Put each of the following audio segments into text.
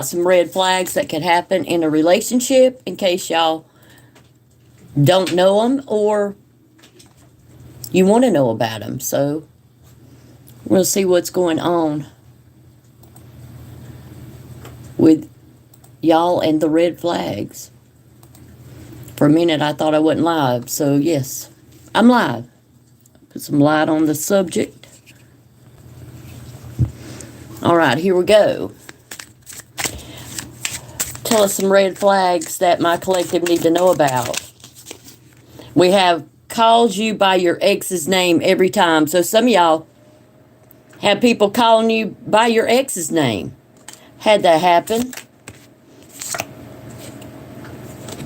some red flags that could happen in a relationship in case y'all don't know them or you want to know about them. So we'll see what's going on with y'all and the red flags. For a minute I thought I wasn't live, so yes, I'm live. Put some light on the subject. All right, here we go. Tell us some red flags that my collective need to know about. We have calls you by your ex's name every time. So some of y'all have people calling you by your ex's name. Had that happen.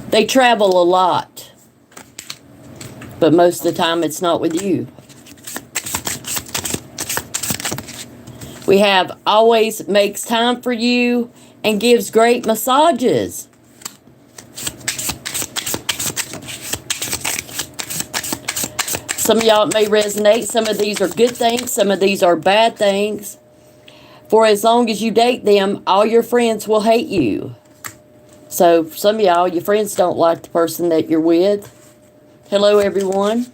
They travel a lot, but most of the time it's not with you. We have always makes time for you and gives great massages. Some of y'all may resonate. Some of these are good things. Some of these are bad things. For as long as you date them, all your friends will hate you. So some of y'all, your friends don't like the person that you're with. Hello, everyone.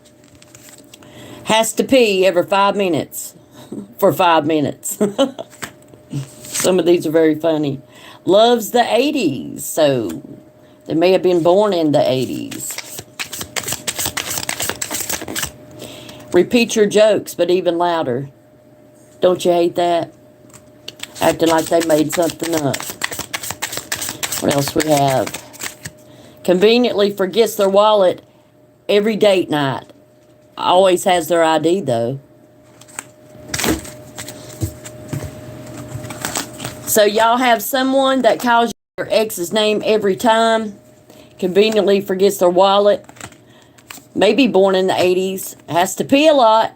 Has to pee every 5 minutes for 5 minutes. Some of these are very funny. Loves the 80s. So they may have been born in the 80s. Repeat your jokes, but even louder. Don't you hate that? Acting like they made something up. What else we have? Conveniently forgets their wallet every date night. Always has their ID, though. So y'all have someone that calls your ex's name every time. Conveniently forgets their wallet. Maybe born in the 80s. Has to pee a lot.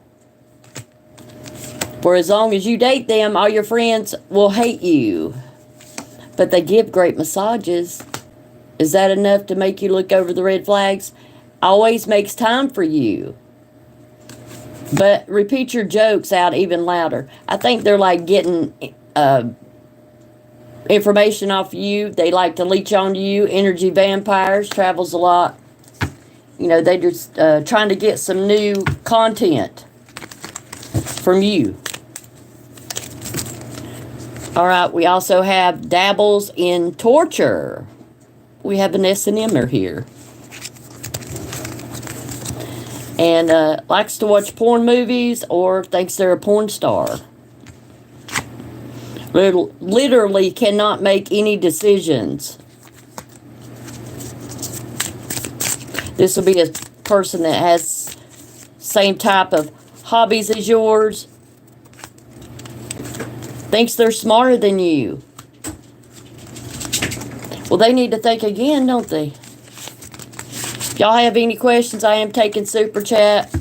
For as long as you date them, all your friends will hate you. But they give great massages. Is that enough to make you look over the red flags? Always makes time for you. But repeat your jokes out even louder. I think they're like getting information off you. They like to leech on you. Energy vampires, travels a lot. You know, they're just trying to get some new content from you. All right, we also have dabbles in torture. We have an S&M'er here. And likes to watch porn movies or thinks they're a porn star. Literally cannot make any decisions. This will be a person that has same type of hobbies as yours. Thinks they're smarter than you. Well, they need to think again, don't they? If y'all have any questions, I am taking Super Chat.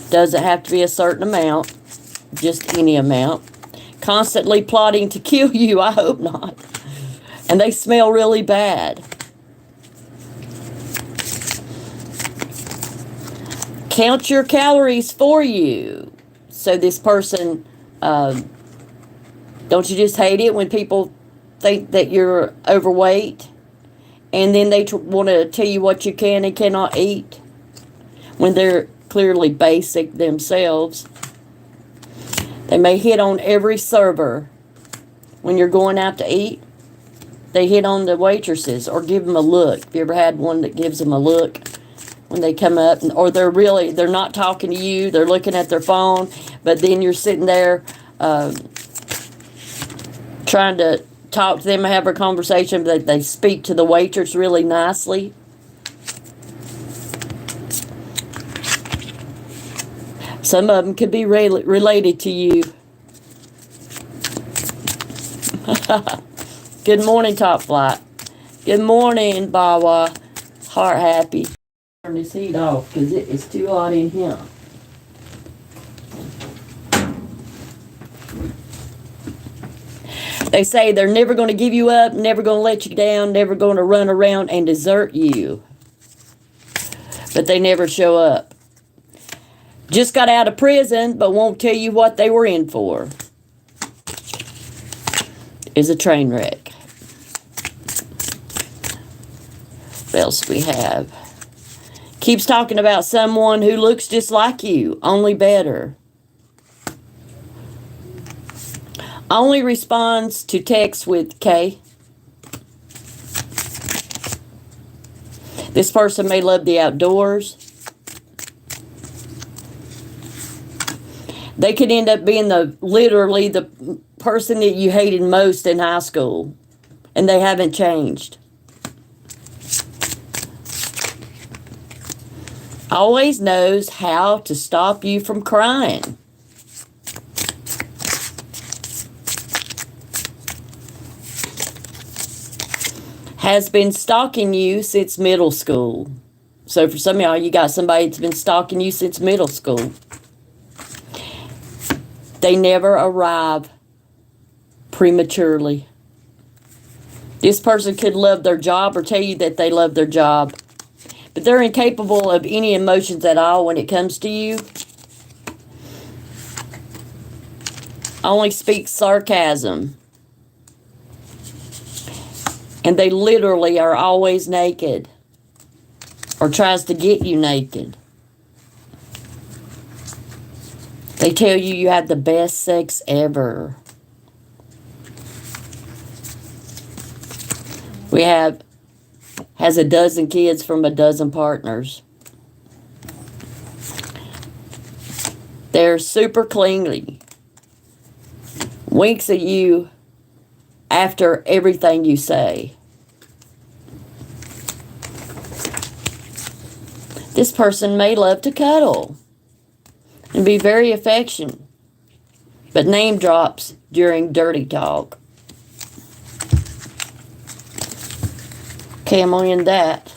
Doesn't have to be a certain amount. Just any amount. Constantly plotting to kill you. I hope not. And they smell really bad. Count your calories for you. So this person, don't you just hate it when people think that you're overweight? And then they want to tell you what you can and cannot eat when they're clearly basic themselves. They may hit on every server when you're going out to eat. They hit on the waitresses or give them a look. Have you ever had one that gives them a look when they come up? Or they're not talking to you. They're looking at their phone. But then you're sitting there trying to talk to them and have a conversation, but they speak to the waitress really nicely. Some of them could be related to you. Good morning, Top Flight. Good morning, Bawa. Heart happy. Turn this heat off because it is too hot in here. They say they're never going to give you up, never going to let you down, never going to run around and desert you. But they never show up. Just got out of prison, but won't tell you what they were in for. is a train wreck. What else do we have? Keeps talking about someone who looks just like you, only better. Only responds to texts with K. This person may love the outdoors. They could end up being literally the person that you hated most in high school, and they haven't changed. Always knows how to stop you from crying. Has been stalking you since middle school. So for some of y'all, you got somebody that's been stalking you since middle school. They never arrive prematurely. This person could love their job or tell you that they love their job, but they're incapable of any emotions at all when it comes to you. Only speak sarcasm. And they literally are always naked or tries to get you naked. They tell you you have the best sex ever. Has a dozen kids from a dozen partners. They're super clingy. Winks at you after everything you say. This person may love to cuddle and be very affectionate, but name drops during dirty talk. Okay, I'm going to end that.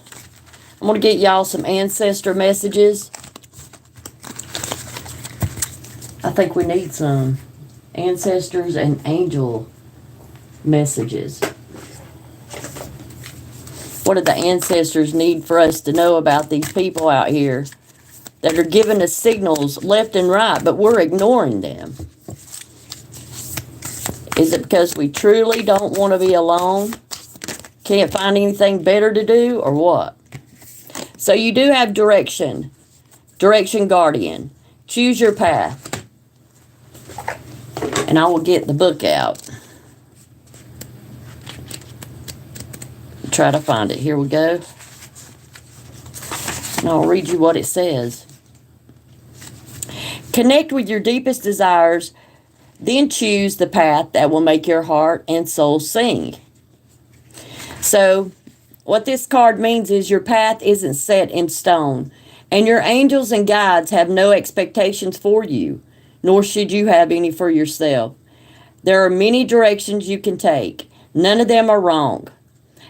I'm going to get y'all some ancestor messages. I think we need some ancestors and angel messages. What do the ancestors need for us to know about these people out here that are giving us signals left and right, but we're ignoring them? Is it because we truly don't want to be alone? Can't find anything better to do, or what? So you do have direction. Direction guardian. Choose your path. And I will get the book out. Try to find it. Here we go. And I'll read you what it says. Connect with your deepest desires, then choose the path that will make your heart and soul sing. So, what this card means is your path isn't set in stone, and your angels and guides have no expectations for you, nor should you have any for yourself. There are many directions you can take. None of them are wrong,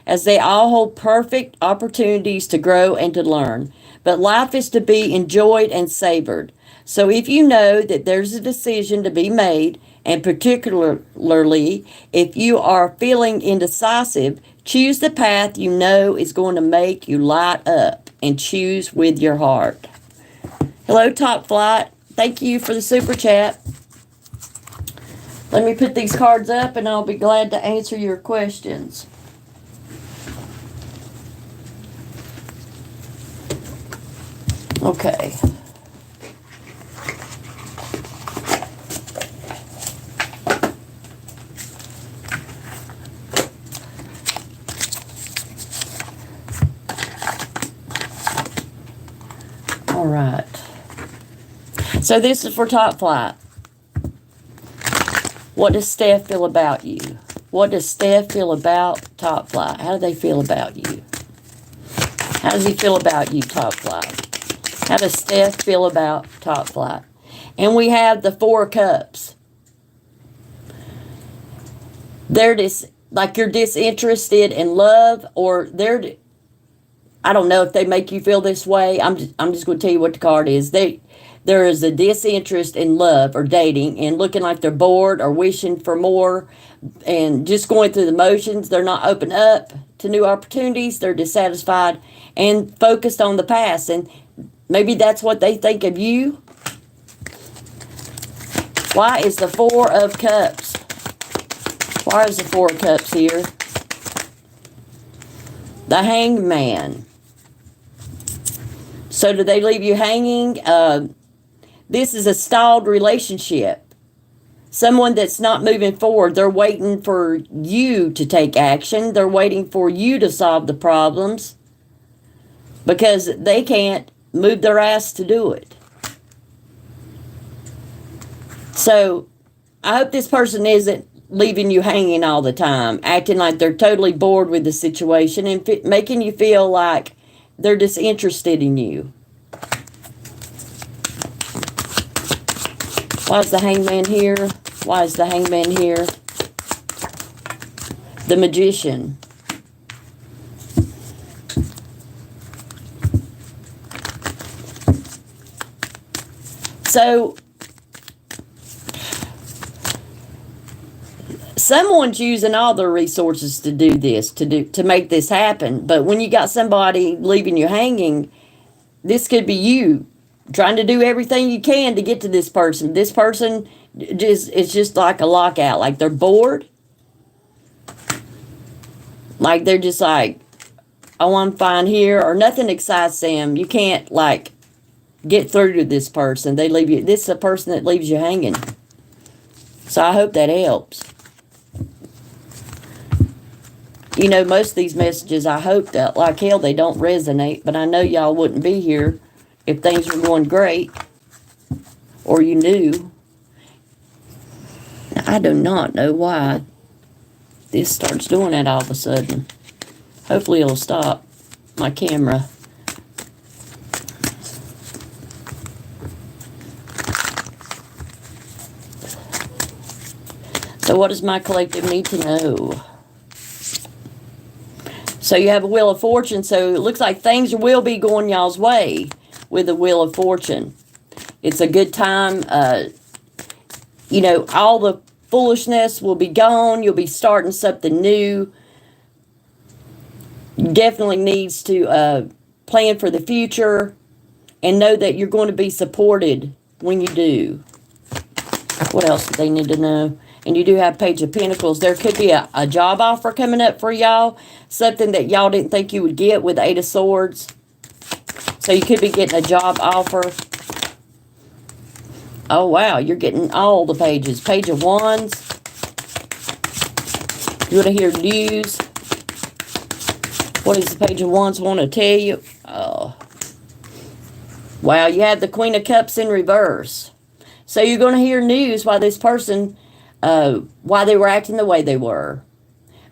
as they all hold perfect opportunities to grow and to learn. But life is to be enjoyed and savored. So if you know that there's a decision to be made, and particularly if you are feeling indecisive, choose the path you know is going to make you light up, and choose with your heart. Hello, Top Flight. Thank you for the super chat. Let me put these cards up and I'll be glad to answer your questions. Okay. All right. So this is for Top Flight. What does Steph feel about you? What does Steph feel about Top Flight? How do they feel about you? How does he feel about you, Top Flight? How does Steph feel about Top Flight? And we have the Four Cups. They're like you're disinterested in love, or I don't know if they make you feel this way. I'm just going to tell you what the card is. There is a disinterest in love or dating, and looking like they're bored or wishing for more and just going through the motions. They're not open up to new opportunities. They're dissatisfied and focused on the past. And maybe that's what they think of you. Why is the Four of Cups? Why is the Four of Cups here? The Hangman. So do they leave you hanging? This is a stalled relationship. Someone that's not moving forward. They're waiting for you to take action. They're waiting for you to solve the problems because they can't move their ass to do it. So I hope this person isn't leaving you hanging all the time, acting like they're totally bored with the situation and making you feel like they're disinterested in you. Why is the Hangman here? Why is the Hangman here? The Magician. So, someone's using all their resources to do this, to make this happen. But when you got somebody leaving you hanging, this could be you trying to do everything you can to get to this person. This person it's just like a lockout. Like they're bored. Like they're just like, oh, I'm fine here, or nothing excites them. You can't like get through to this person. They leave you. This is a person that leaves you hanging. So I hope that helps. You know, most of these messages, I hope that like hell they don't resonate, but I know y'all wouldn't be here if things were going great or you knew. I do not know why this starts doing that all of a sudden. Hopefully it'll stop my camera. So what does my collective need to know? So you have a Wheel of Fortune, so it looks like things will be going y'all's way with the Wheel of Fortune. It's a good time. You know, all the foolishness will be gone. You'll be starting something new. Definitely needs to plan for the future and know that you're going to be supported when you do. What else do they need to know? And you do have Page of Pentacles. There could be a job offer coming up for y'all. Something that y'all didn't think you would get with Eight of Swords. So you could be getting a job offer. Oh, wow. You're getting all the pages. Page of Wands. You want to hear news? What does the Page of Wands want to tell you? Oh. Wow, you had the Queen of Cups in reverse. So you're going to hear news why this person, why they were acting the way they were.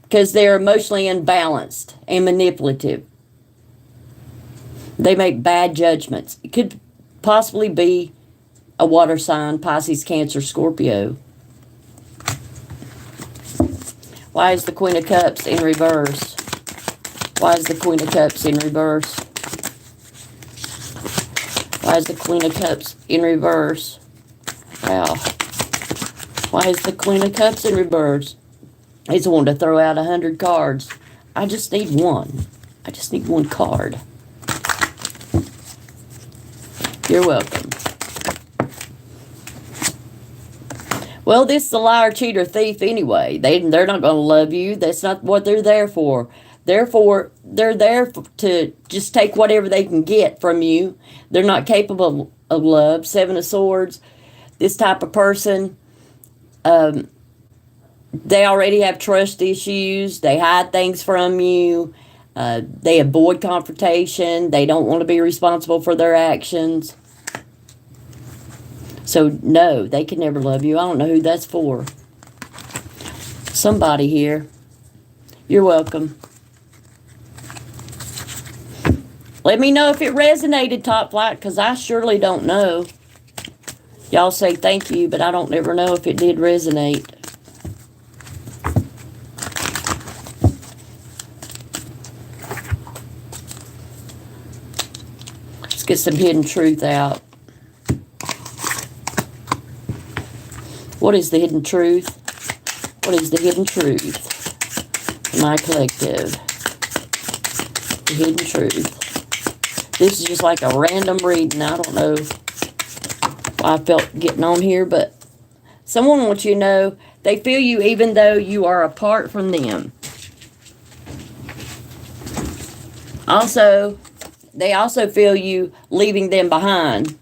Because they're emotionally imbalanced and manipulative. They make bad judgments. It could possibly be a water sign, Pisces, Cancer, Scorpio. Why is the Queen of Cups in reverse? Why is the Queen of Cups in reverse? Why is the Queen of Cups in reverse? Wow. Why is the Queen of Cups in reverse? It's wanting to throw out 100 cards. I just need one. I just need one card. You're welcome. Well, this is a liar, cheater, thief anyway. They're not going to love you. That's not what they're there for. Therefore, they're there to just take whatever they can get from you. They're not capable of love. Seven of Swords. This type of person, they already have trust issues. They hide things from you. They avoid confrontation. They don't want to be responsible for their actions. So, no, they can never love you. I don't know who that's for. Somebody here. You're welcome. Let me know if it resonated, Top Flight, because I surely don't know. Y'all say thank you, but I don't ever know if it did resonate. Let's get some hidden truth out. What is the hidden truth? What is the hidden truth? My collective. The hidden truth. This is just like a random reading. I don't know why I felt getting on here, but someone wants you to know They feel you even though you are apart from them. Also, they also feel you leaving them behind.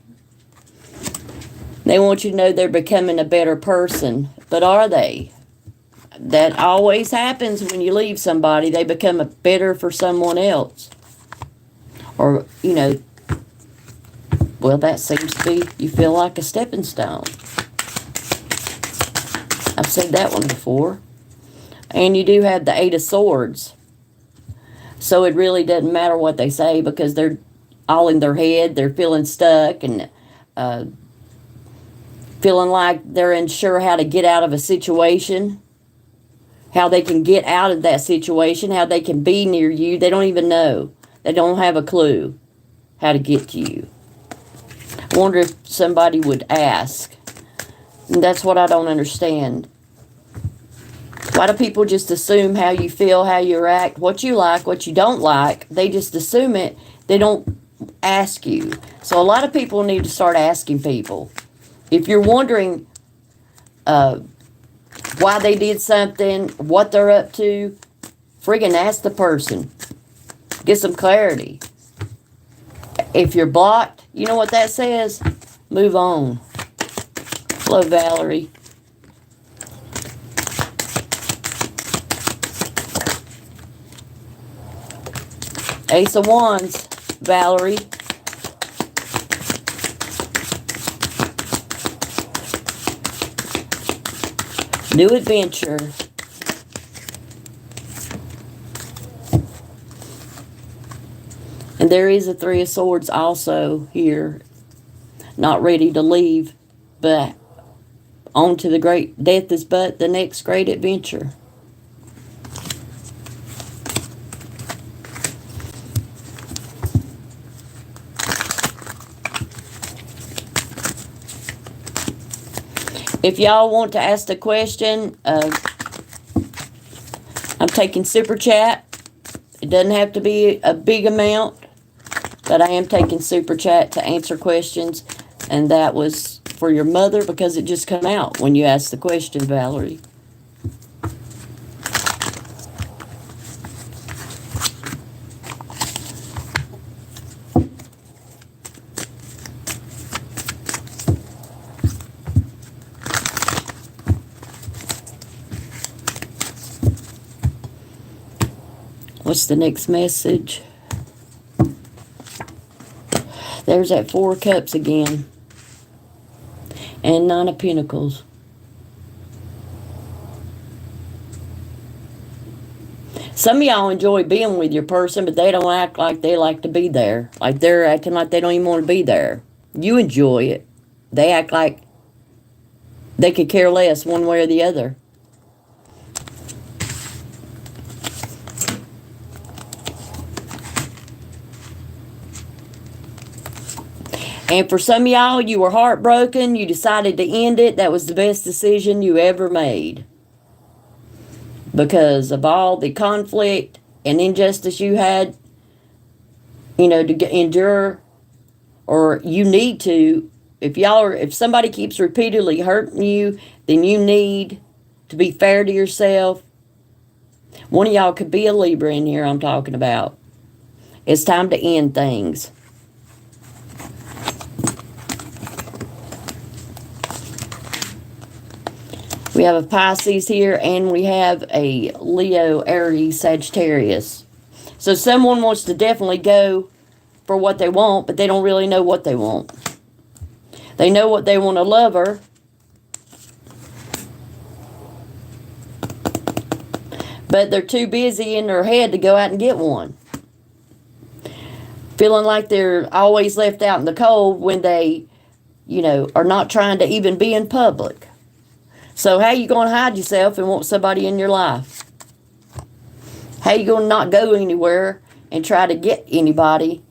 They want you to know they're becoming a better person. But are they? That always happens when you leave somebody. They become a better for someone else. Or, you know, well, that seems to be, you feel like a stepping stone. I've said that one before. And you do have the Eight of Swords. So it really doesn't matter what they say because they're all in their head. They're feeling stuck and feeling like they're unsure how to get out of a situation. How they can get out of that situation. How they can be near you. They don't even know. They don't have a clue how to get to you. I wonder if somebody would ask. And that's what I don't understand. Why do people just assume how you feel, how you act, what you like, what you don't like? They just assume it. They don't ask you. So a lot of people need to start asking people. If you're wondering why they did something, what they're up to, friggin' ask the person. Get some clarity. If you're blocked, you know what that says? Move on. Hello, Valerie. Ace of Wands, Valerie. New adventure. And there is a Three of Swords also here. Not ready to leave, but on to the great death is but the next great adventure. If y'all want to ask a question, I'm taking Super Chat. It doesn't have to be a big amount, but I am taking Super Chat to answer questions. And that was for your mother because it just come out when you asked the question, Valerie. What's the next message? There's that Four of Cups again. And Nine of Pentacles. Some of y'all enjoy being with your person, but they don't act like they like to be there. Like they're acting like they don't even want to be there. You enjoy it. They act like they could care less one way or the other. And for some of y'all, you were heartbroken. You decided to end it. That was the best decision you ever made. Because of all the conflict and injustice you had, you know, to endure, or you need to. If somebody keeps repeatedly hurting you, then you need to be fair to yourself. One of y'all could be a Libra in here I'm talking about. It's time to end things. We have a Pisces here, and we have a Leo, Aries, Sagittarius. So someone wants to definitely go for what they want, but they don't really know what they want. They know what they want, a lover. But they're too busy in their head to go out and get one. Feeling like they're always left out in the cold when they, you know, are not trying to even be in public. So how you going to hide yourself and want somebody in your life? How you going to not go anywhere and try to get anybody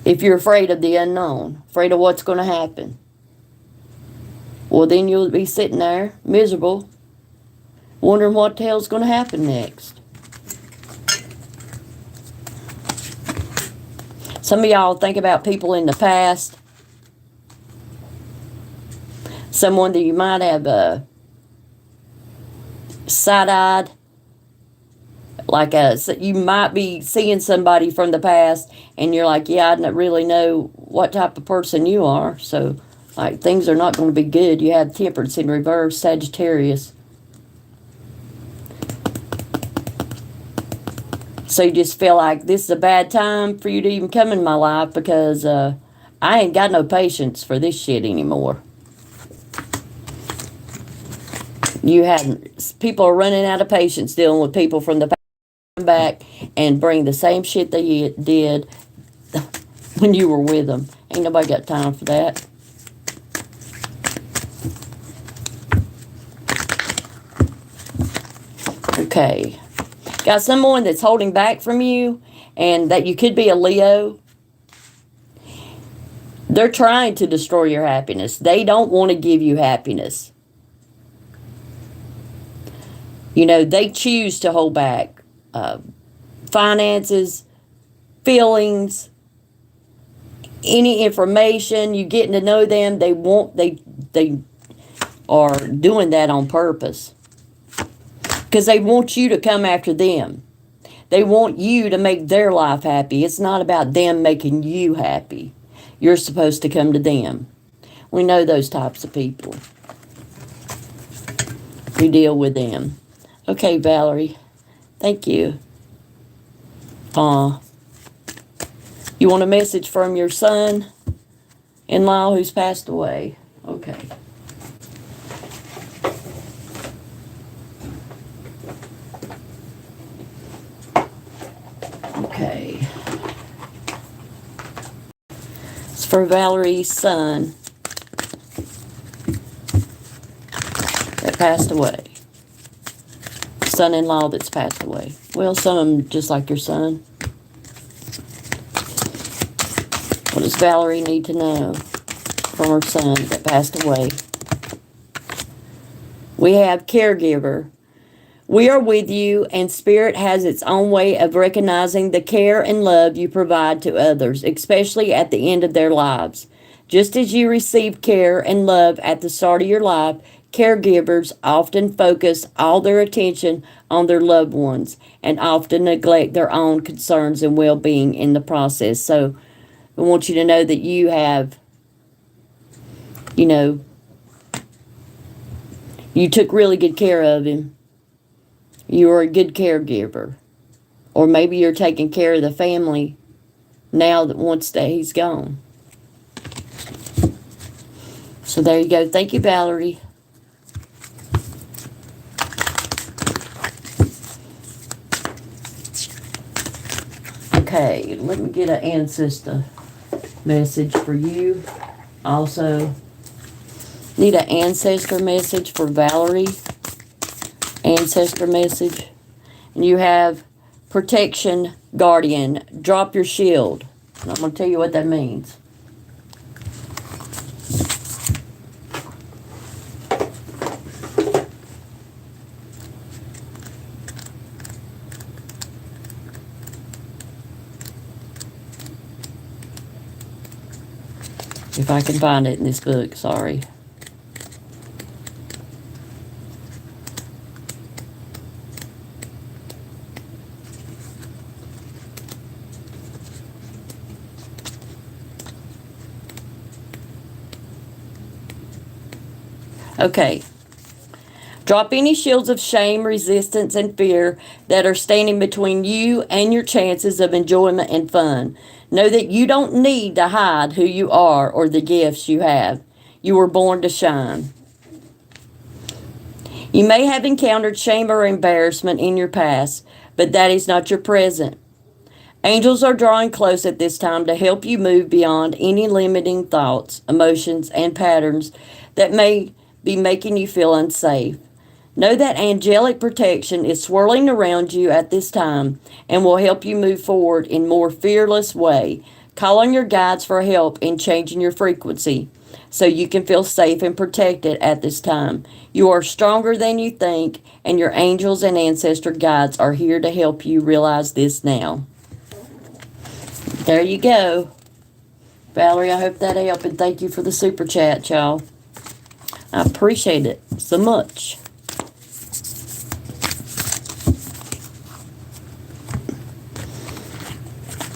if you're afraid of the unknown, afraid of what's going to happen? Well, then you'll be sitting there miserable, wondering what the hell's going to happen next. Some of y'all think about people in the past. Someone that you might have side-eyed. Like you might be seeing somebody from the past, and you're like, yeah, I don't really know what type of person you are. So, like, things are not going to be good. You have Temperance in reverse, Sagittarius. So you just feel like this is a bad time for you to even come in my life, because I ain't got no patience for this shit anymore. People are running out of patience dealing with people from the past, back and bring the same shit they did when you were with them. Ain't nobody got time for that. Okay. Got someone that's holding back from you, and that you could be a Leo. They're trying to destroy your happiness. They don't want to give you happiness. You know, they choose to hold back. Finances, feelings, any information, you getting to know them, they are doing that on purpose. Because they want you to come after them. They want you to make their life happy. It's not about them making you happy. You're supposed to come to them. We know those types of people. We deal with them. Okay, Valerie. Thank you. You want a message from your son-in-law who's passed away? Okay. Okay. It's for Valerie's son that passed away. Son-in-law that's passed away. Well, some of them just like your son. What does Valerie need to know from her son that passed away? We have caregiver. We are with you, and Spirit has its own way of recognizing the care and love you provide to others, especially at the end of their lives. Just as you receive care and love at the start of your life, caregivers often focus all their attention on their loved ones and often neglect their own concerns and well-being in the process. So I want you to know that you have, you took really good care of him. You're a good caregiver. Or maybe you're taking care of the family now that once that he's gone. So there you go. Thank you, Valerie. Okay, let me get an ancestor message for you. Also, need an ancestor message for Valerie. Ancestor message. And you have protection, guardian. Drop your shield. And I'm going to tell you what that means. If I can find it in this book, sorry. Okay. Drop any shields of shame, resistance, and fear that are standing between you and your chances of enjoyment and fun. Know that you don't need to hide who you are or the gifts you have. You were born to shine. You may have encountered shame or embarrassment in your past, but that is not your present. Angels are drawing close at this time to help you move beyond any limiting thoughts, emotions, and patterns that may be making you feel unsafe. Know that angelic protection is swirling around you at this time and will help you move forward in a more fearless way. Call on your guides for help in changing your frequency so you can feel safe and protected at this time. You are stronger than you think, and your angels and ancestor guides are here to help you realize this now. There you go. Valerie, I hope that helped, and thank you for the super chat, y'all. I appreciate it so much.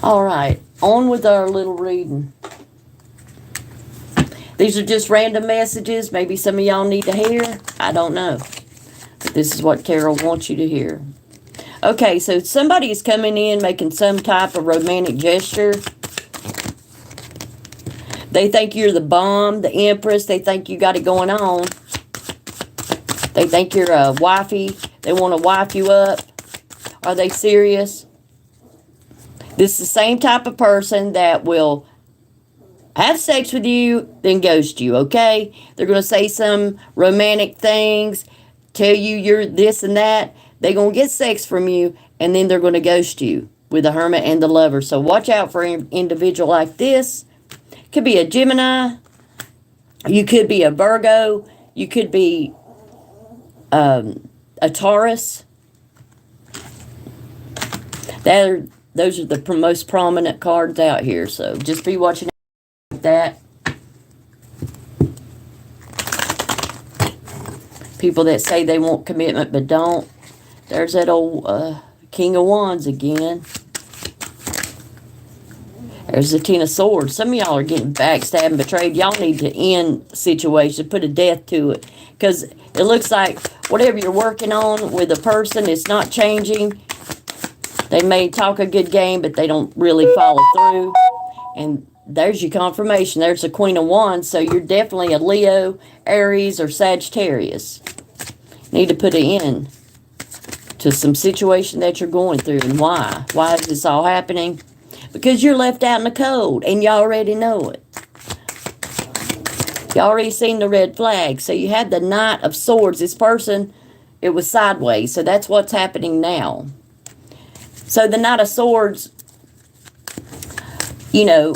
All right, on with our little reading. These are just random messages. Maybe some of y'all need to hear. I don't know. But this is what Carol wants you to hear. Okay, so somebody is coming in making some type of romantic gesture. They think you're the bomb, the empress. They think you got it going on. They think you're a wifey. They want to wife you up. Are they serious? This is the same type of person that will have sex with you, then ghost you, okay? They're going to say some romantic things, tell you you're this and that. They're going to get sex from you, and then they're going to ghost you with the Hermit and the Lover. So watch out for an individual like this. Could be a Gemini. You could be a Virgo. You could be a Taurus. Those are the most prominent cards out here. So just be watching that. People that say they want commitment but don't. There's that old King of Wands again. There's the Ten of Swords. Some of y'all are getting backstabbed and betrayed. Y'all need to end the situation, put a death to it. Because it looks like whatever you're working on with a person, it's not changing. They may talk a good game, but they don't really follow through. And there's your confirmation. There's the Queen of Wands. So you're definitely a Leo, Aries, or Sagittarius. Need to put an end to some situation that you're going through. And why? Why is this all happening? Because you're left out in the cold, and you already know it. You already seen the red flag. So you had the Knight of Swords. This person, it was sideways. So that's what's happening now. So the Knight of Swords, you know,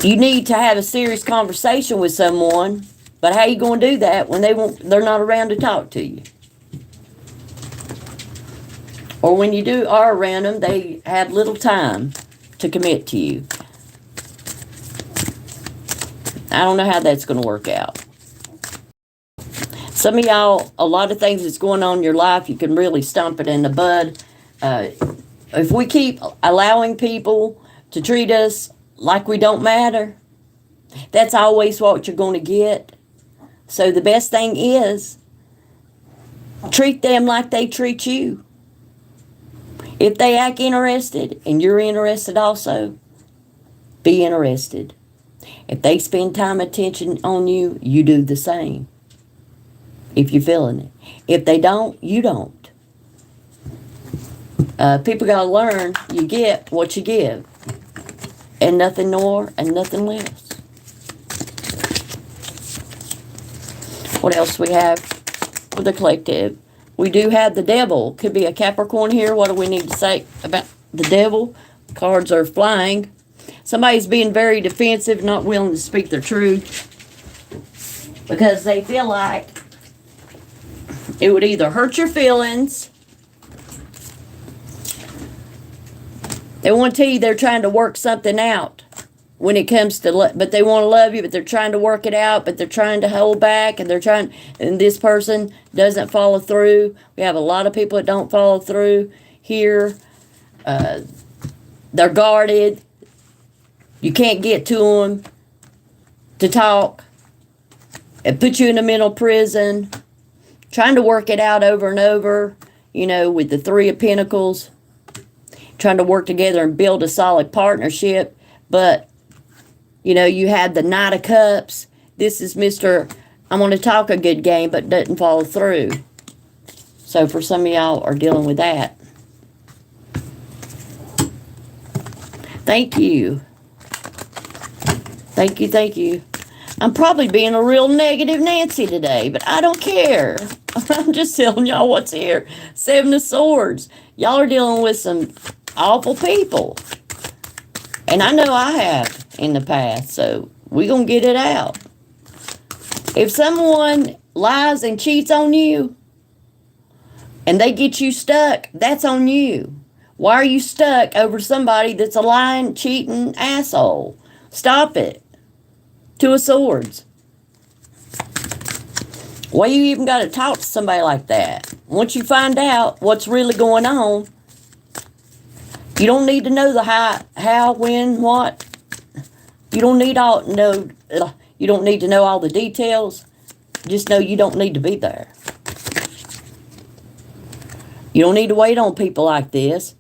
you need to have a serious conversation with someone. But how you going to do that when they're not around to talk to you? Or when you are around them, they have little time to commit to you. I don't know how that's going to work out. Some of y'all, a lot of things that's going on in your life, you can really stomp it in the bud. If we keep allowing people to treat us like we don't matter, that's always what you're going to get. So the best thing is, treat them like they treat you. If they act interested and you're interested also, be interested. If they spend time and attention on you, you do the same. If you're feeling it. If they don't, you don't. People got to learn you get what you give. And nothing more and nothing less. What else we have for the collective? We do have the Devil. Could be a Capricorn here. What do we need to say about the Devil? Cards are flying. Somebody's being very defensive, not willing to speak their truth. Because they feel like it would either hurt your feelings. They want to tell you they're trying to work something out when it comes to, but they want to love you, but they're trying to work it out, but they're trying to hold back, and and this person doesn't follow through. We have a lot of people that don't follow through here. They're guarded. You can't get to them to talk. It puts you in a mental prison. Trying to work it out over and over, you know, with the Three of Pentacles. Trying to work together and build a solid partnership. But, you know, you have the Knight of Cups. This is Mr. I'm going to talk a good game, but doesn't follow through. So for some of y'all are dealing with that. Thank you. Thank you, thank you. I'm probably being a real negative Nancy today, but I don't care. I'm just telling y'all what's here. Seven of Swords. Y'all are dealing with some awful people. And I know I have in the past, so we're going to get it out. If someone lies and cheats on you, and they get you stuck, that's on you. Why are you stuck over somebody that's a lying, cheating asshole? Stop it. Two of Swords. Why you even got to talk to somebody like that? Once you find out what's really going on, You don't need to know the how, when, what. You don't need you don't need to know all the details. Just know you don't need to be there. You don't need to wait on people like this.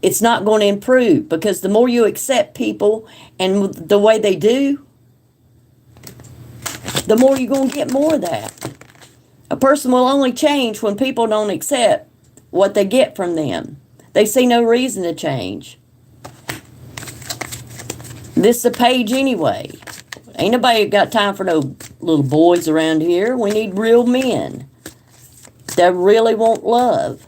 It's not going to improve, because the more you accept people and the way they do, the more you're going to get more of that. A person will only change when people don't accept what they get from them. They see no reason to change. This is a page anyway. Ain't nobody got time for no little boys around here. We need real men that really want love.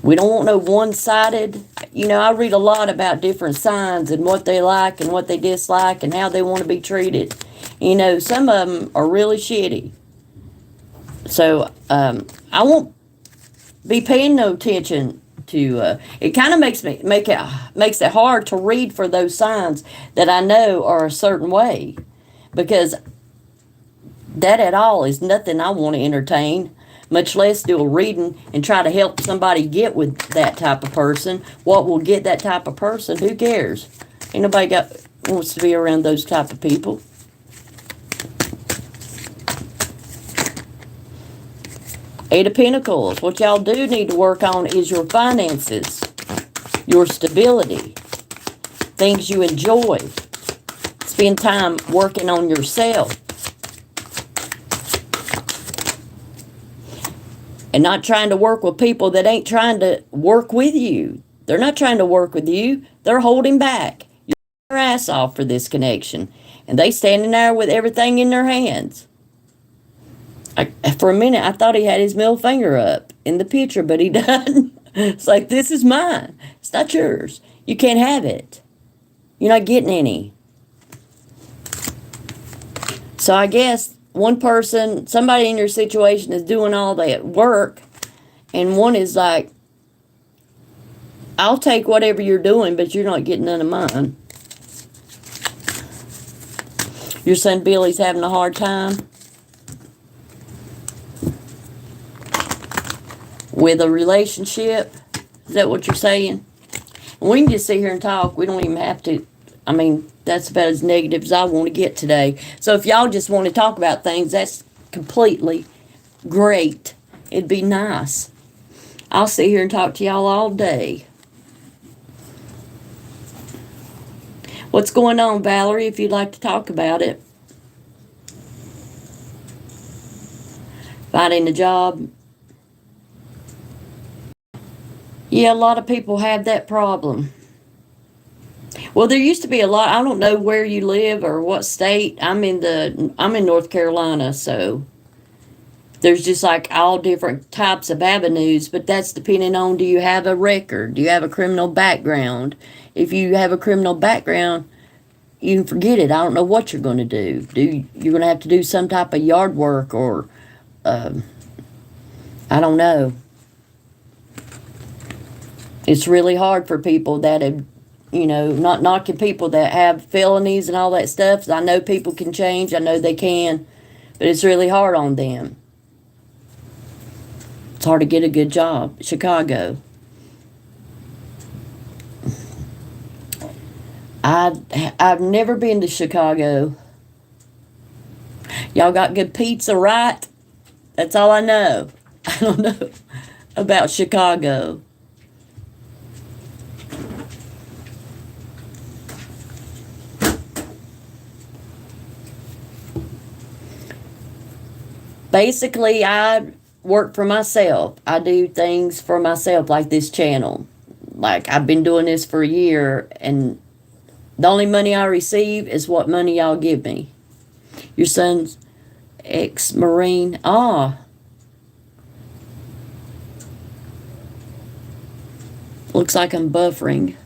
We don't want no one-sided. You know, I read a lot about different signs and what they like and what they dislike and how they want to be treated. You know, some of them are really shitty. So, I won't be paying no attention to, it kind of makes it hard to read for those signs that I know are a certain way, because that at all is nothing I want to entertain, much less do a reading and try to help somebody get with that type of person. What will get that type of person? Who cares? Ain't nobody wants to be around those type of people. Eight of Pentacles. What y'all do need to work on is your finances, your stability, things you enjoy. Spend time working on yourself. And not trying to work with people that ain't trying to work with you. They're not trying to work with you. They're holding back. You're your ass off for this connection. And they standing there with everything in their hands. For a minute, I thought he had his middle finger up in the picture, but he doesn't. It's like, this is mine. It's not yours. You can't have it. You're not getting any. So I guess one person, somebody in your situation is doing all that work, and one is like, I'll take whatever you're doing, but you're not getting none of mine. Your son Billy's having a hard time with a relationship. Is that what you're saying? And we can just sit here and talk. We don't even have to. I mean, that's about as negative as I want to get today. So if y'all just want to talk about things, that's completely great. It'd be nice. I'll sit here and talk to y'all all day. What's going on, Valerie, if you'd like to talk about it? Finding a job. Yeah, a lot of people have that problem. Well, there used to be a lot. I don't know where you live or what state. I'm in North Carolina, so there's just like all different types of avenues, but that's depending on, do you have a record? Do you have a criminal background? If you have a criminal background, you can forget it. I don't know what you're going to do. You're going to have to do some type of yard work, or I don't know. It's really hard for people that have, not knocking people that have felonies and all that stuff. I know people can change. I know they can. But it's really hard on them. It's hard to get a good job. Chicago. I've never been to Chicago. Y'all got good pizza, right? That's all I know. I don't know about Chicago. Basically, I work for myself. I do things for myself, like this channel. Like, I've been doing this for a year, and the only money I receive is what money y'all give me. Your son's ex-Marine. Looks like I'm buffering.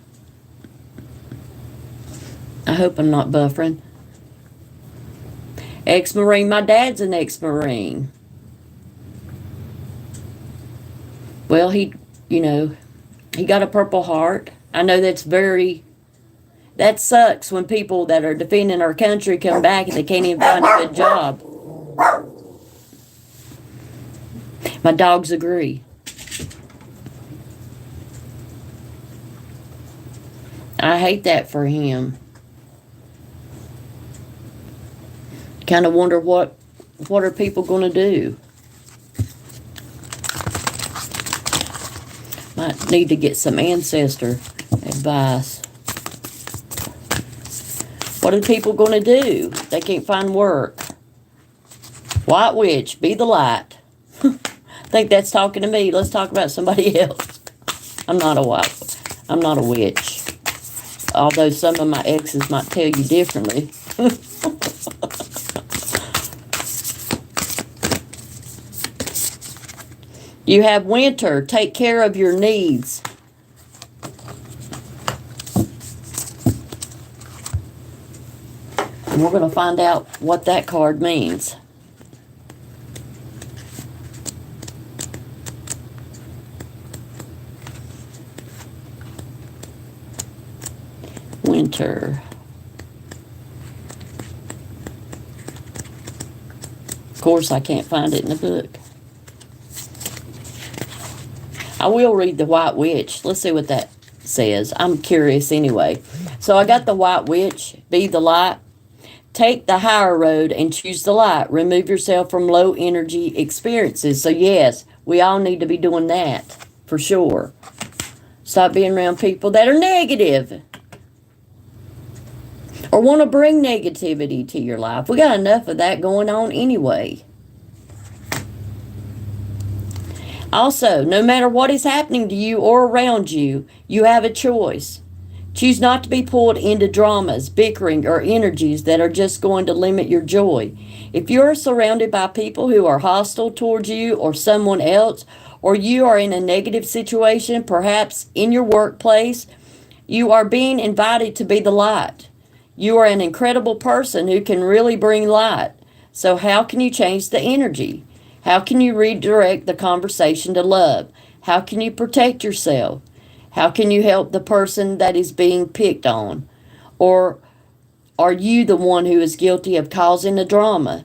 I hope I'm not buffering. Ex-Marine. My dad's an ex-Marine. Well, he got a Purple Heart. I know that sucks when people that are defending our country come back and they can't even find a good job. My dogs agree. I hate that for him. Kind of wonder what are people going to do. Might need to get some ancestor advice. What are people going to do? They can't find work. White witch, be the light. I think that's talking to me. Let's talk about somebody else. I'm not a witch. Although some of my exes might tell you differently. You have winter. Take care of your needs. And we're going to find out what that card means. Winter. Of course, I can't find it in the book. I will read the White Witch. Let's see what that says. I'm curious anyway. So I got the White Witch. Be the light. Take the higher road and choose the light. Remove yourself from low energy experiences. So yes, we all need to be doing that for sure. Stop being around people that are negative or want to bring negativity to your life. We got enough of that going on anyway. Also, no matter what is happening to you or around you, you have a choice. Choose not to be pulled into dramas, bickering, or energies that are just going to limit your joy. If you are surrounded by people who are hostile towards you or someone else, or you are in a negative situation, perhaps in your workplace, you are being invited to be the light. You are an incredible person who can really bring light. So how can you change the energy? How can you redirect the conversation to love? How can you protect yourself? How can you help the person that is being picked on? Or are you the one who is guilty of causing the drama?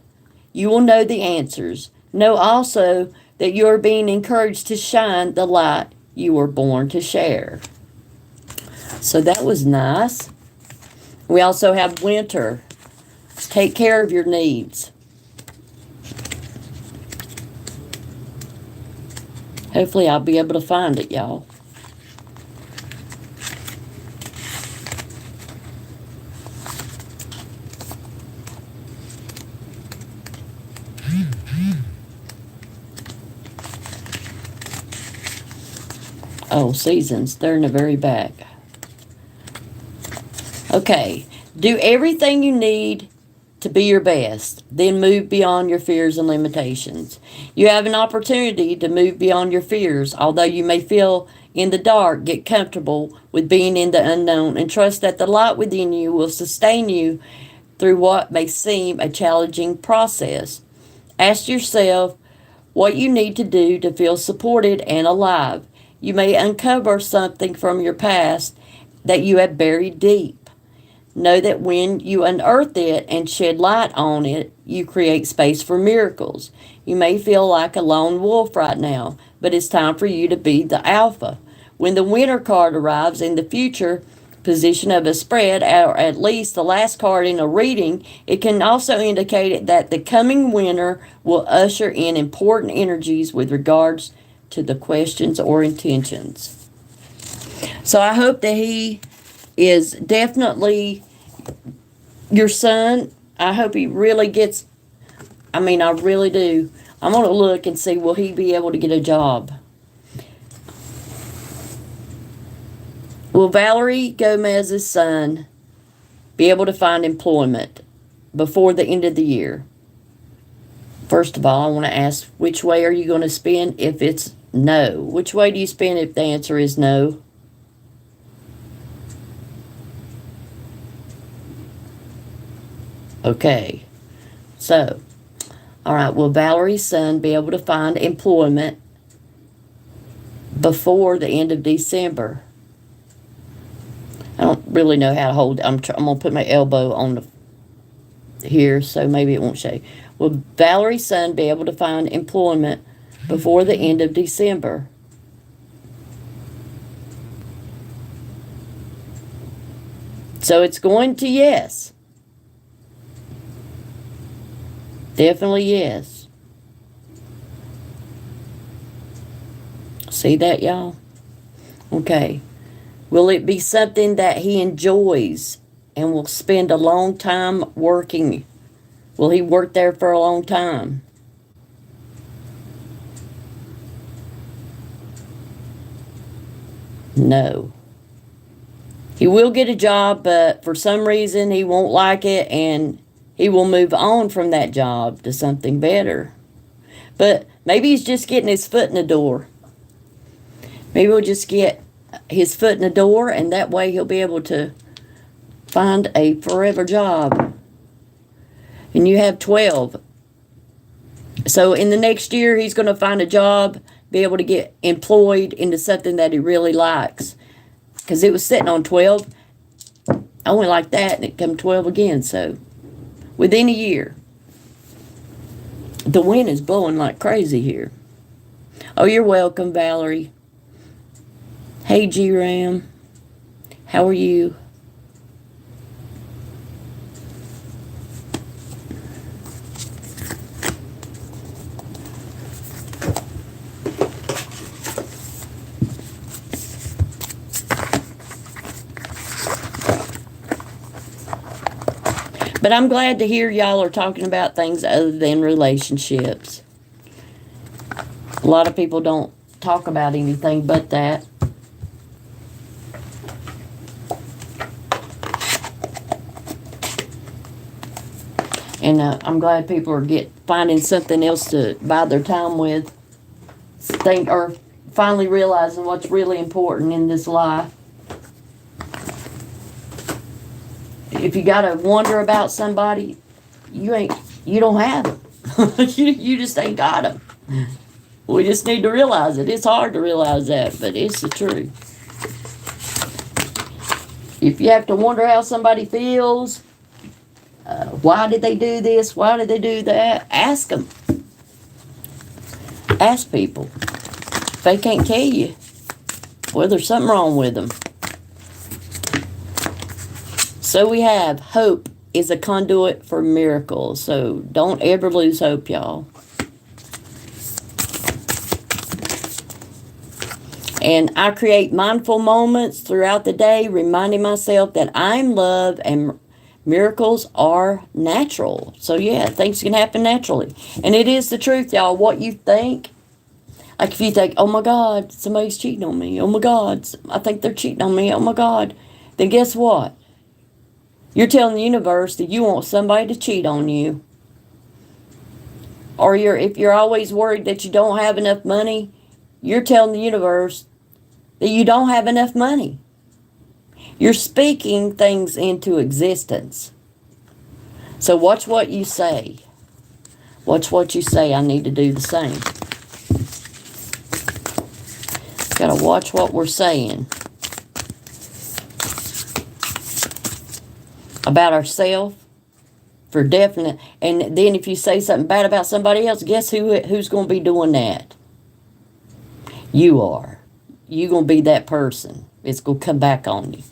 You will know the answers. Know also that you are being encouraged to shine the light you were born to share. So that was nice. We also have winter. Take care of your needs. Hopefully I'll be able to find it, y'all. Oh, seasons. They're in the very back. Okay. Do everything you need to be your best. Then move beyond your fears and limitations. You have an opportunity to move beyond your fears. Although you may feel in the dark, get comfortable with being in the unknown and trust that the light within you will sustain you through what may seem a challenging process. Ask yourself what you need to do to feel supported and alive. You may uncover something from your past that you have buried deep. Know that when you unearth it and shed light on it, you create space for miracles. You may feel like a lone wolf right now, but it's time for you to be the alpha. When the winter card arrives in the future position of a spread, or at least the last card in a reading, it can also indicate that the coming winter will usher in important energies with regards to the questions or intentions. So I hope that he is definitely your son. I hope he really gets, I really do. I'm going to look and see, will he be able to get a job? Will Valerie Gomez's son be able to find employment before the end of the year? First of all, I want to ask, which way are you going to spin if it's no? Which way do you spin if the answer is no? Okay, so, all right, will Valerie's son be able to find employment before the end of December? I don't really know how to hold it. I'm going to put my elbow on here, so maybe it won't show. Will Valerie's son be able to find employment before the end of December? So it's going to yes. Definitely yes. See that, y'all? Okay. Will it be something that he enjoys and will spend a long time working? Will he work there for a long time? No. He will get a job, but for some reason he won't like it and he will move on from that job to something better. But maybe he's just getting his foot in the door. Maybe he'll just get his foot in the door, and that way he'll be able to find a forever job. And you have 12. So in the next year, he's going to find a job, be able to get employed into something that he really likes. Because it was sitting on 12. I only like that, and it come 12 again. So within a year. The wind is blowing like crazy here. Oh, you're welcome, Valerie. Hey, G-Ram. How are you? But I'm glad to hear y'all are talking about things other than relationships. A lot of people don't talk about anything but that. And I'm glad people are finding something else to buy their time with. Or finally realizing what's really important in this life. If you gotta wonder about somebody, you don't have them. you just ain't got them. We just need to realize it. It's hard to realize that, but it's the truth. If you have to wonder how somebody feels, why did they do this? Why did they do that? Ask them. Ask people. If they can't tell you, well, there's something wrong with them. So we have hope is a conduit for miracles. So don't ever lose hope, y'all. And I create mindful moments throughout the day, reminding myself that I'm loved and miracles are natural. So yeah, things can happen naturally. And it is the truth, y'all. What you think, like if you think, oh my God, somebody's cheating on me. Oh my God, I think they're cheating on me. Oh my God. Then guess what? You're telling the universe that you want somebody to cheat on you. Or if you're always worried that you don't have enough money, you're telling the universe that you don't have enough money. You're speaking things into existence. So watch what you say. Watch what you say. I need to do the same. Got to watch what we're saying about ourselves, for definite. And then if you say something bad about somebody else, guess who's going to be doing that? You are. You're going to be that person. It's going to come back on you.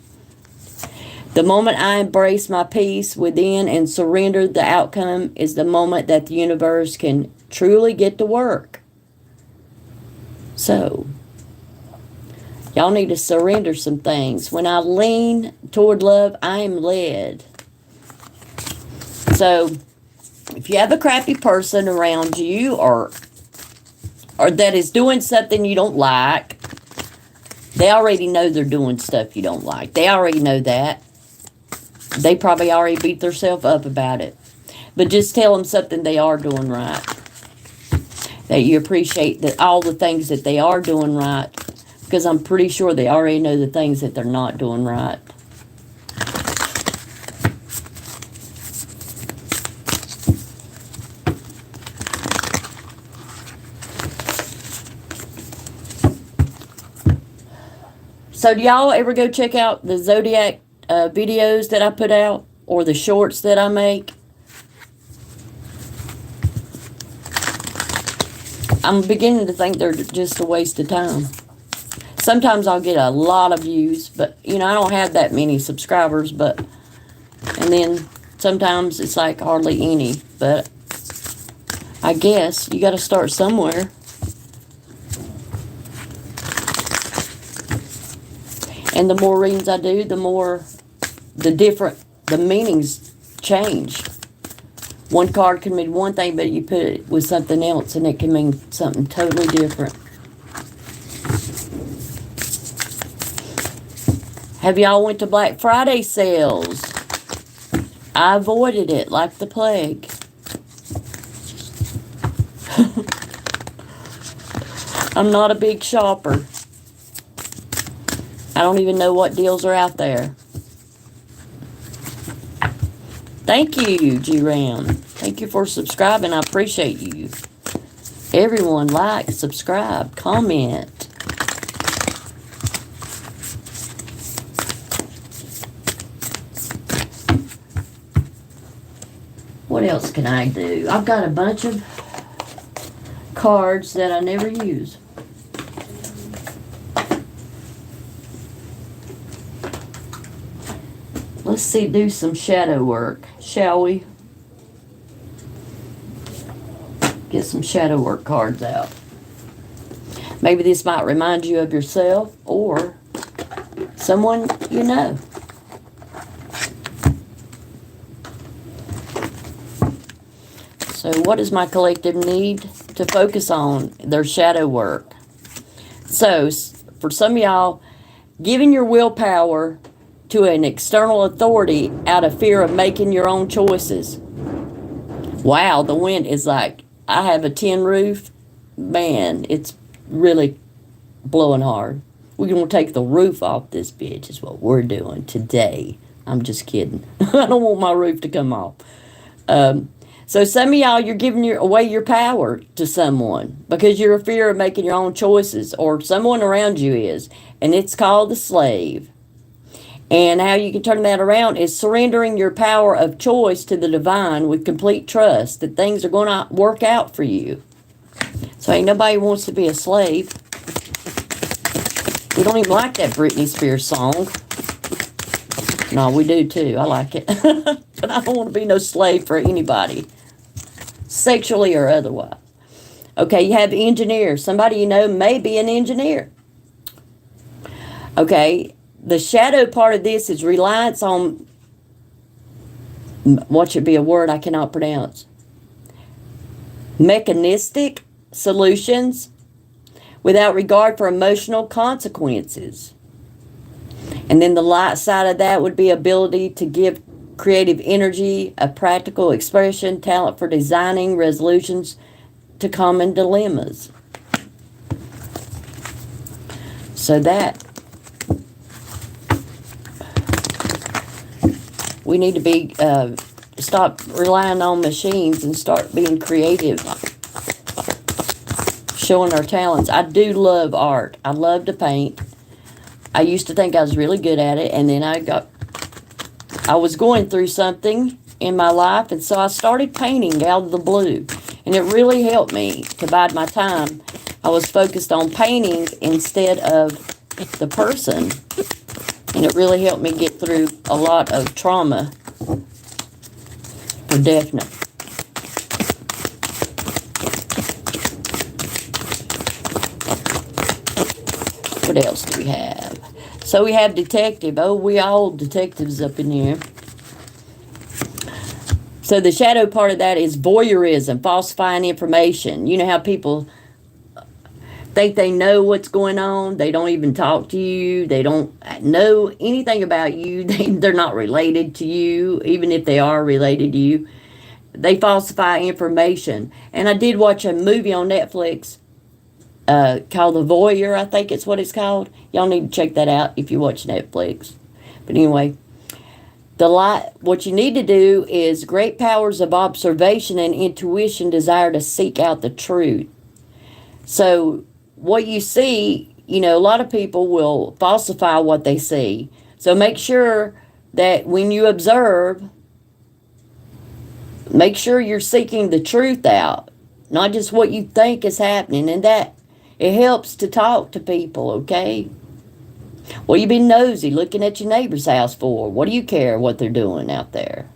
The moment I embrace my peace within and surrender the outcome is the moment that the universe can truly get to work. So, y'all need to surrender some things. When I lean toward love, I am led. So, if you have a crappy person around you or that is doing something you don't like, they already know they're doing stuff you don't like. They already know that. They probably already beat themselves up about it. But just tell them something they are doing right. That you appreciate that all the things that they are doing right. Because I'm pretty sure they already know the things that they're not doing right. So do y'all ever go check out the Zodiac videos that I put out? Or the shorts that I make? I'm beginning to think they're just a waste of time. Sometimes I'll get a lot of views, but, you know, I don't have that many subscribers, but, and then sometimes it's like hardly any, but I guess you got to start somewhere. And the more readings I do, the more the meanings change. One card can mean one thing, but you put it with something else and it can mean something totally different. Have y'all went to Black Friday sales? I avoided it like the plague. I'm not a big shopper. I don't even know what deals are out there. Thank you, G-Ram. Thank you for subscribing. I appreciate you. Everyone, like, subscribe, comment. What else can I do? I've got a bunch of cards that I never use. Let's see, do some shadow work, shall we? Get some shadow work cards out. Maybe this might remind you of yourself or someone you know. So what does my collective need to focus on? Their shadow work. So for some of y'all, giving your willpower to an external authority out of fear of making your own choices. Wow, the wind is like, I have a tin roof. Man, it's really blowing hard. We're going to take the roof off this bitch is what we're doing today. I'm just kidding. I don't want my roof to come off. So some of y'all, you're giving away your power to someone because you're a fear of making your own choices, or someone around you is, and it's called the slave. And how you can turn that around is surrendering your power of choice to the divine with complete trust that things are going to work out for you. So ain't nobody wants to be a slave. We don't even like that Britney Spears song. No, we do too. I like it. But I don't want to be no slave for anybody, sexually or otherwise. Okay, you have engineer. Somebody you know may be an engineer. Okay, the shadow part of this is reliance on, what should be a word I cannot pronounce, mechanistic solutions without regard for emotional consequences. And then the light side of that would be ability to give creative energy, a practical expression, talent for designing resolutions to common dilemmas. So that we need to be stop relying on machines and start being creative, showing our talents. I do love art. I love to paint. I used to think I was really good at it, and then I was going through something in my life, and so I started painting out of the blue, and it really helped me to bide my time. I was focused on painting instead of the person, and it really helped me get through a lot of trauma, for definite. What else do we have? So we have detective. Oh, we all detectives up in here. So the shadow part of that is voyeurism, falsifying information. You know how people think they know what's going on. They don't even talk to you. They don't know anything about you. They're not related to you, even if they are related to you. They falsify information. And I did watch a movie on Netflix called The Voyeur, I think it's what it's called. Y'all need to check that out if you watch Netflix. But anyway, what you need to do is great powers of observation and intuition desire to seek out the truth. So what you see, you know, a lot of people will falsify what they see. So make sure that when you observe, make sure you're seeking the truth out, not just what you think is happening. And that It helps to talk to people, okay? What you been nosy looking at your neighbor's house for? What do you care what they're doing out there?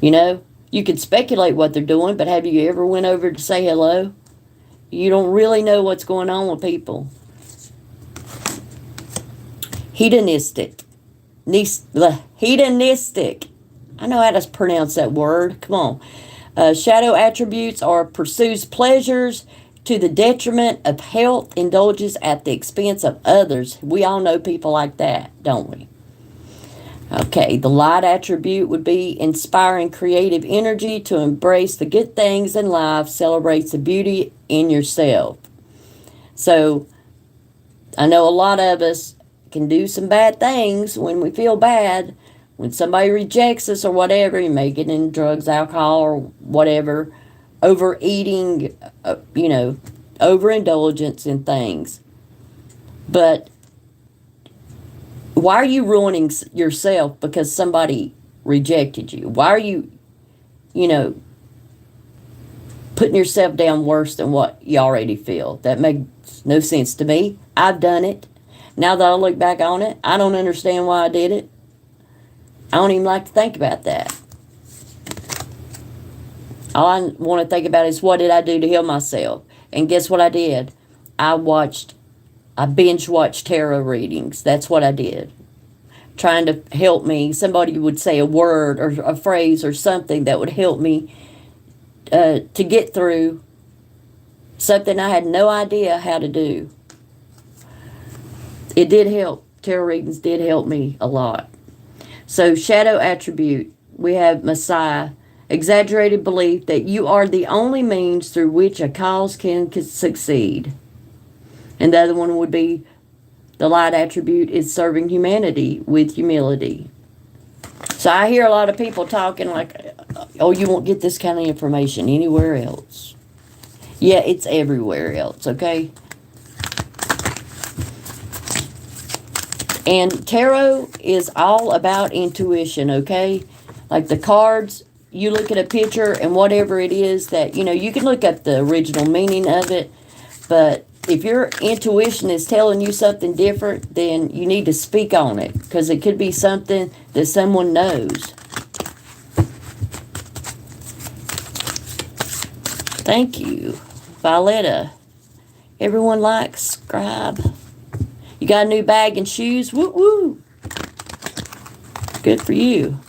You know, you can speculate what they're doing, but have you ever went over to say hello? You don't really know what's going on with people. Hedonistic. Hedonistic. I know how to pronounce that word. Come on. Shadow attributes are pursues pleasures to the detriment of health, indulges at the expense of others. We all know people like that, don't we? Okay, the light attribute would be inspiring creative energy to embrace the good things in life, celebrates the beauty in yourself. So, I know a lot of us can do some bad things when we feel bad. When somebody rejects us or whatever, you may get into drugs, alcohol, or whatever, overeating, overindulgence in things. But why are you ruining yourself because somebody rejected you? Why are you, putting yourself down worse than what you already feel? That makes no sense to me. I've done it. Now that I look back on it, I don't understand why I did it. I don't even like to think about that. All I want to think about is what did I do to heal myself? And guess what I did? I binge watched tarot readings. That's what I did. Trying to help me. Somebody would say a word or a phrase or something that would help me to get through something I had no idea how to do. It did help. Tarot readings did help me a lot. So, shadow attribute, we have Messiah, exaggerated belief that you are the only means through which a cause can succeed. And the other one would be the light attribute is serving humanity with humility. So I hear a lot of people talking like, oh, you won't get this kind of information anywhere else. Yeah, it's everywhere else, okay? And tarot is all about intuition, okay? Like the cards, you look at a picture and whatever it is that, you can look up the original meaning of it, but if your intuition is telling you something different, then you need to speak on it because it could be something that someone knows. Thank you, Violetta. Everyone likes Scribe. You got a new bag and shoes? Woo woo. Good for you.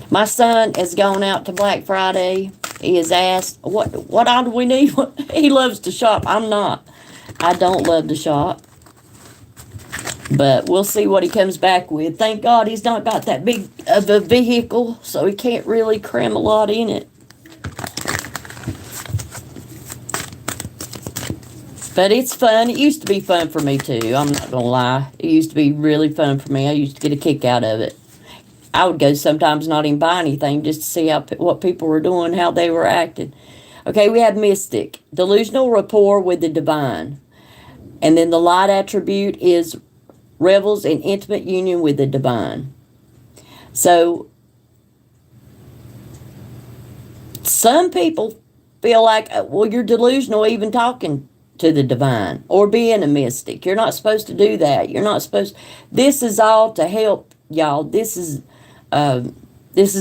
My son has gone out to Black Friday. He has asked, what all do we need? He loves to shop. I'm not. I don't love to shop. But we'll see what he comes back with. Thank God he's not got that big of a vehicle, so he can't really cram a lot in it. But it's fun. It used to be fun for me too. I'm not going to lie. It used to be really fun for me. I used to get a kick out of it. I would go sometimes not even buy anything just to see what people were doing, how they were acting. Okay, we have mystic. Delusional rapport with the divine. And then the light attribute is revels in intimate union with the divine. So, some people feel like, well, you're delusional even talking to the divine or being a mystic. You're not supposed to do that. You're not supposed. This is all to help y'all. This is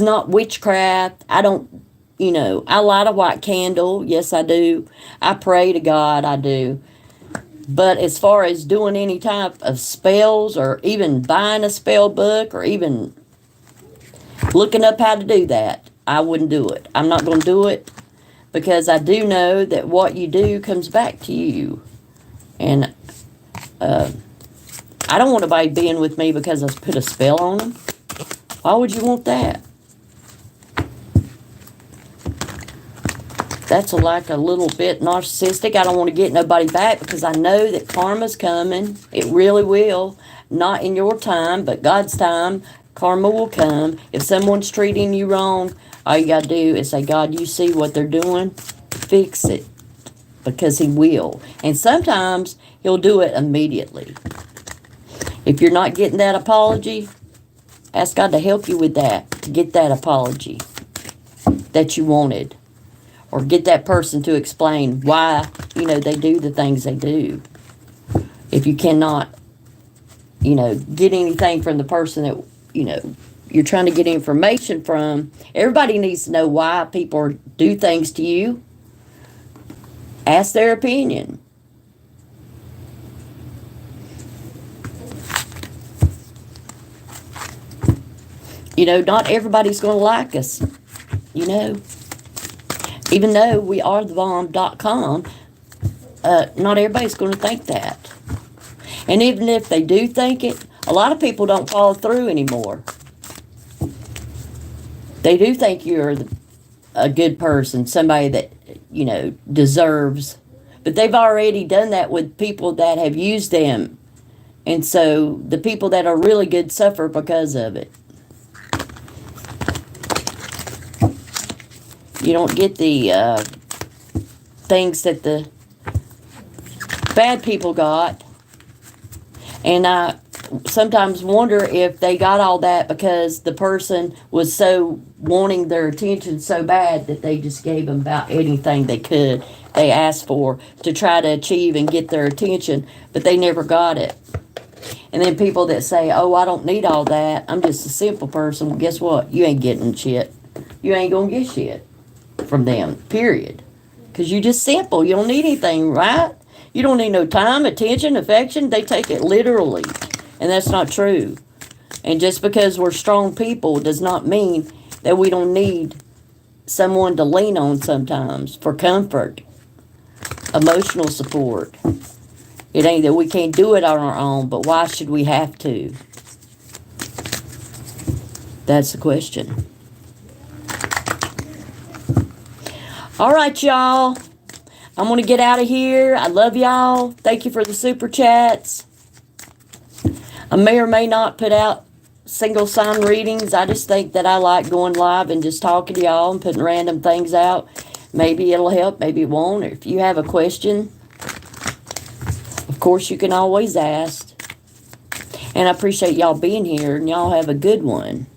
not witchcraft. I don't, I light a white candle. Yes, I do. I pray to God. I do. But as far as doing any type of spells or even buying a spell book or even looking up how to do that, I wouldn't do it. I'm not going to do it. Because I do know that what you do comes back to you. And I don't want anybody being with me because I put a spell on them. Why would you want that? That's like a little bit narcissistic. I don't want to get nobody back because I know that karma's coming. It really will. Not in your time, but God's time. Karma will come. If someone's treating you wrong, all you got to do is say, God, you see what they're doing? Fix it. Because he will. And sometimes he'll do it immediately. If you're not getting that apology, ask God to help you with that. To get that apology that you wanted. or get that person to explain why, they do the things they do. If you cannot, get anything from the person that, you're trying to get information from, everybody needs to know why people do things to you. Ask their opinion. Not everybody's going to like us, Even though we are thebomb.com, not everybody's going to think that. And even if they do think it, a lot of people don't follow through anymore. They do think you're a good person, somebody that, deserves. But they've already done that with people that have used them. And so the people that are really good suffer because of it. You don't get the things that the bad people got. And I sometimes wonder if they got all that because the person was so wanting their attention so bad that they just gave them about anything they asked for to try to achieve and get their attention, but they never got it. And then people that say, oh, I don't need all that, I'm just a simple person. Well, guess what? You ain't getting shit. You ain't gonna get shit from them, period. Because you just simple. You don't need anything, right? You don't need no time, attention, affection. They take it literally. And that's not true. And just because we're strong people does not mean that we don't need someone to lean on sometimes for comfort, emotional support. It ain't that we can't do it on our own, but why should we have to? That's the question. All right, y'all. I'm going to get out of here. I love y'all. Thank you for the super chats. I may or may not put out single sign readings. I just think that I like going live and just talking to y'all and putting random things out. Maybe it'll help, maybe it won't. Or if you have a question, of course you can always ask. And I appreciate y'all being here, and y'all have a good one.